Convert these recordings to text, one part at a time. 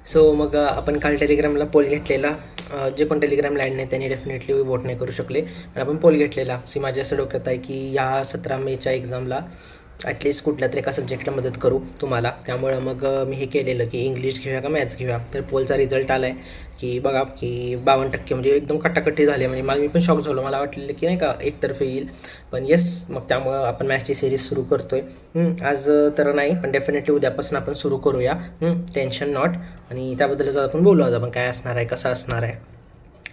So मग आपण काल टेलिग्रामला पोल घेतलेला. जे कोण टेलिग्रामला ॲड नाही त्यांनी डेफिनेटली वोट नाही करू शकले. पण आपण पोल घेतलेला. माझ्या असं डोक्यात आहे की या 17 मेच्या एक्झामला ॲटलिस्ट कुठल्या तरी एका सब्जेक्टला मदत करू तुम्हाला. त्यामुळं मग मी हे केलेलं की इंग्लिश घेऊया का मॅथ्स घेऊया. तर पोलचा रिझल्ट आला आहे की बघा की 52% म्हणजे एकदम कटाकटी झाली. म्हणजे मी पण शॉक झालो. मला वाटलेलं की नाही का एकतर्फे येईल, पण येस. मग त्यामुळं आपण मॅथ्सची सिरीज सुरू करतो आहे आज. तर नाही, पण डेफिनेटली उद्यापासून आपण सुरू करूया. Tension not. आणि त्याबद्दलच आपण बोलू आज आपण काय असणार आहे, कसं असणार आहे.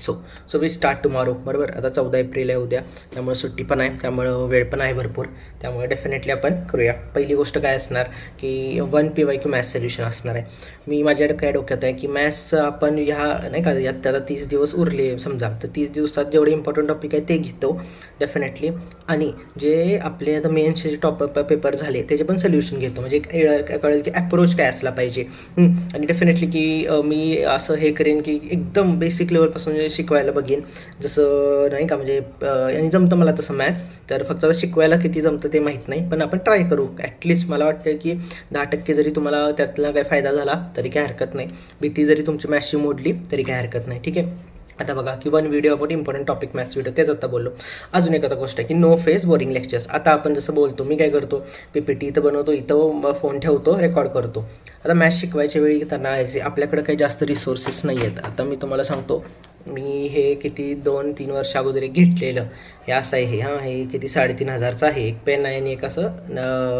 So we start tomorrow. बरोबर. आता 14 एप्रिल आहे उद्या, त्यामुळे सुट्टी पण आहे, त्यामुळं वेळ पण आहे भरपूर. त्यामुळे डेफिनेटली आपण करूया. पहिली गोष्ट काय असणार की 1 PYQ मॅथ्स सोल्युशन असणार आहे. मी माझ्याकडे काय डोक्यात आहे की मॅथ्स आपण ह्या नाही का यात आता 30 दिवस उरले समजा, तर 30 दिवसात जेवढे इम्पॉर्टंट टॉपिक आहे ते घेतो डेफिनेटली. आणि जे आपले आता मेन्सचे पेपर झाले त्याचे पण सोल्युशन घेतो. म्हणजे कळेल की अप्रोच काय असला पाहिजे. आणि डेफिनेटली की मी असं हे करेन की एकदम बेसिक लेवलपासून शिकवायला बघेन. जसं नाही का म्हणजे आणि जमतं मला तसं मॅथ्स. तर फक्त आता शिकवायला किती जमतं ते माहीत नाही, पण आपण ट्राय करू. ॲटलिस्ट मला वाटतं की 10% जरी तुम्हाला त्यातला काही फायदा झाला तरी काही हरकत नाही. भीती जरी तुमची मॅथ्सची मोडली तरी काही हरकत नाही. ठीक आहे. आता बघा की 1 video about important topic maths video, तेच आता बोललो. अजून एक आता गोष्ट आहे की नो फेस बोरिंग लेक्चर्स. आता आपण जसं बोलतो, मी काय करतो, PPT इथं बनवतो, इथं फोन ठेवतो, रेकॉर्ड करतो. आता मॅथ्स शिकवायच्या वेळी त्यांना आपल्याकडे काही जास्त रिसोर्सेस नाही आहेत. आता मी तुम्हाला सांगतो, मी हे किती 2-3 वर्ष अगोदर एक घेतलेलं. हे असं आहे, हे किती 3,500चं आहे. एक पेन आहे आणि एक असं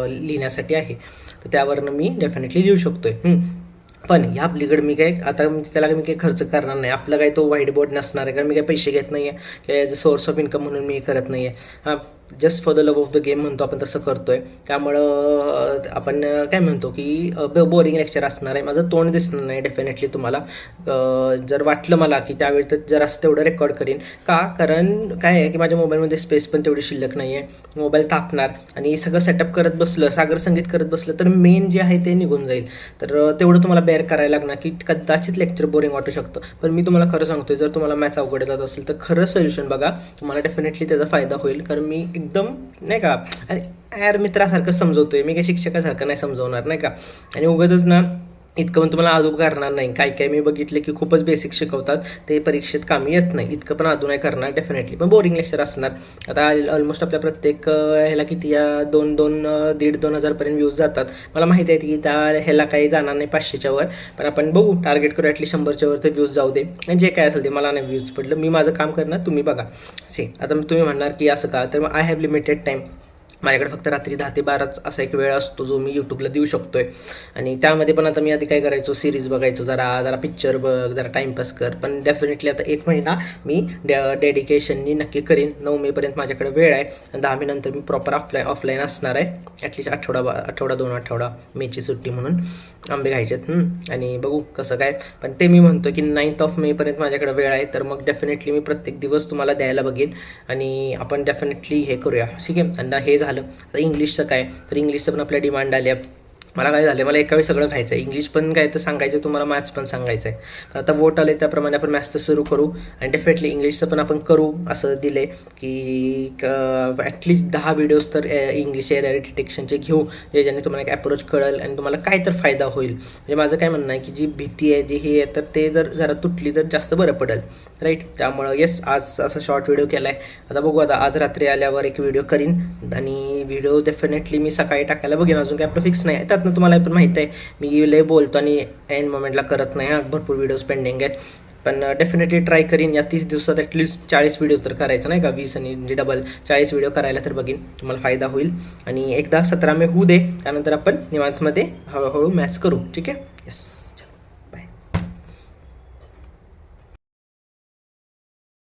लिहिण्यासाठी आहे. तर त्यावरनं मी डेफिनेटली लिहू शकतो आहे. पण ह्या आपलीकडे मी काय आता त्याला मी काही खर्च करणार नाही. आपला काही तो व्हाईट बोर्ड नसणार आहे, कारण मी काही पैसे घेत नाही आहे किंवा as a source of income म्हणून मी करत नाही आहे. हां, just for the love of the game म्हणतो आपण, तसं करतो आहे. त्यामुळं आपण काय म्हणतो की बोरिंग लेक्चर असणार आहे. माझं तोंड दिसणार नाही डेफिनेटली तुम्हाला. जर वाटलं मला की त्यावेळी तर जर असं तेवढं रेकॉर्ड करीन. का? कारण काय आहे की माझ्या मोबाईलमध्ये स्पेस पण तेवढी शिल्लक नाही आहे. मोबाईल तापणार आणि सगळं सेटअप करत बसलं, सागर संगीत करत बसलं तर मेन जे आहे ते निघून जाईल. तर तेवढं तुम्हाला बेअर करायला लागणार की कदाचित लेक्चर बोरिंग वाटू शकतं. पण मी तुम्हाला खरं सांगतोय, जर तुम्हाला मॅथ्स अवघड जात असेल तर खरं सोल्युशन बघा. तुम्हाला डेफिनेटली त्याचा फायदा होईल. कारण मी एकदम नाही का यार मित्रासारखं समजवतोय मी, काही शिक्षकासारखं नाही समजवणार नाही का. आणि उगाचच ना इतकं पण तुम्हाला आदू करणार नाही. काय मी बघितले की खूपच बेसिक शिकवतात, ते परीक्षेत कामी येत नाही. इतकं पण आदू नाही करणार डेफिनेटली. पण बोरिंग लेक्चर असणार. आता ऑलमोस्ट आपल्या प्रत्येक ह्याला किती या 1,500 हजारपर्यंत व्ह्यूज जातात. मला माहिती आहे की त्या ह्याला काही जाणार नाही 500च्या वर, पण आपण बघू, टार्गेट करू ॲटलीस्ट 100च्या वर तर व्ह्यूज जाऊ दे. आणि जे काय असेल ते मला नाही व्ह्यूज पडलं, मी माझं काम करणार, तुम्ही बघा. आता तुम्ही म्हणणार की असं का, तर मग आय हॅव लिमिटेड टाईम. माझ्याकडे फक्त रात्री 10 ते 12 असा एक वेळ असतो जो मी यूट्यूबला देऊ शकतो आहे. आणि त्यामध्ये पण आता मी आधी काय करायचो, सिरीज बघायचो, जरा पिक्चर बघ, जरा टाईमपास कर. पण डेफिनेटली आता 1 महिना मी डेडिकेशननी नक्की करीन. 9 मेपर्यंत माझ्याकडे वेळ आहे. आणि 10 मे नंतर मी प्रॉपर ऑफलाईन असणार आहे. ॲटलिस्ट आठवडा 2 आठवडा मेची सुट्टी म्हणून आंबे घ्यायचेत. आणि बघू कसं काय. पण ते मी म्हणतो की 9 मेपर्यंत माझ्याकडे वेळ आहे. तर मग डेफिनेटली मी प्रत्येक दिवस तुम्हाला द्यायला बघेन आणि आपण डेफिनेटली हे करूया. ठीक आहे. आणि हे झालं. आता इंग्लिशचं काय, तर इंग्लिशचं पण आपल्या डिमांड आली आहे. मला काय झालं, मला एका वेळी सगळं खायचं आहे. इंग्लिश पण काय तर सांगायचं तुम्हाला, मॅथ्स पण सांगायचं आहे. पण आता वोट आले त्याप्रमाणे आपण मॅथ्सचं सुरू करू. आणि डेफिनेटली इंग्लिशचं पण आपण करू. असं दिले की ॲटलिस्ट 10 व्हिडिओज तर इंग्लिश एरर डिटेक्शनचे घेऊ, ज्याने तुम्हाला एक अप्रोच कळेल आणि तुम्हाला काय तर फायदा होईल. म्हणजे माझं काय म्हणणं आहे की जी भीती आहे, जी हे आहे, तर ते जर जरा तुटली तर जास्त बरं पडेल. राईट. त्यामुळं येस, आज असा शॉर्ट व्हिडिओ केला आहे. आता बघू, आता आज रात्री आल्यावर एक व्हिडिओ करीन. आणि व्हिडिओ डेफिनेटली मी सकाळी टाकायला बघेन. अजून काय आपलं फिक्स नाही. त्यातनं तुम्हाला पण माहिती आहे मी लय बोलतो आणि एंड मोमेंटला करत नाही. भरपूर व्हिडिओज पेंडिंग आहेत. पण डेफिनेटली ट्राय करीन या 30 दिवसात ॲटलिस्ट 40 व्हिडिओज तर करायचं नाही का. 20 आणि डबल 40 व्हिडिओ करायला तर बघीन, तुम्हाला फायदा होईल. आणि एकदा 17 मे होऊ दे, त्यानंतर आपण निवांतमध्ये हळूहळू मॅथ्स करू. ठीक आहे. येस.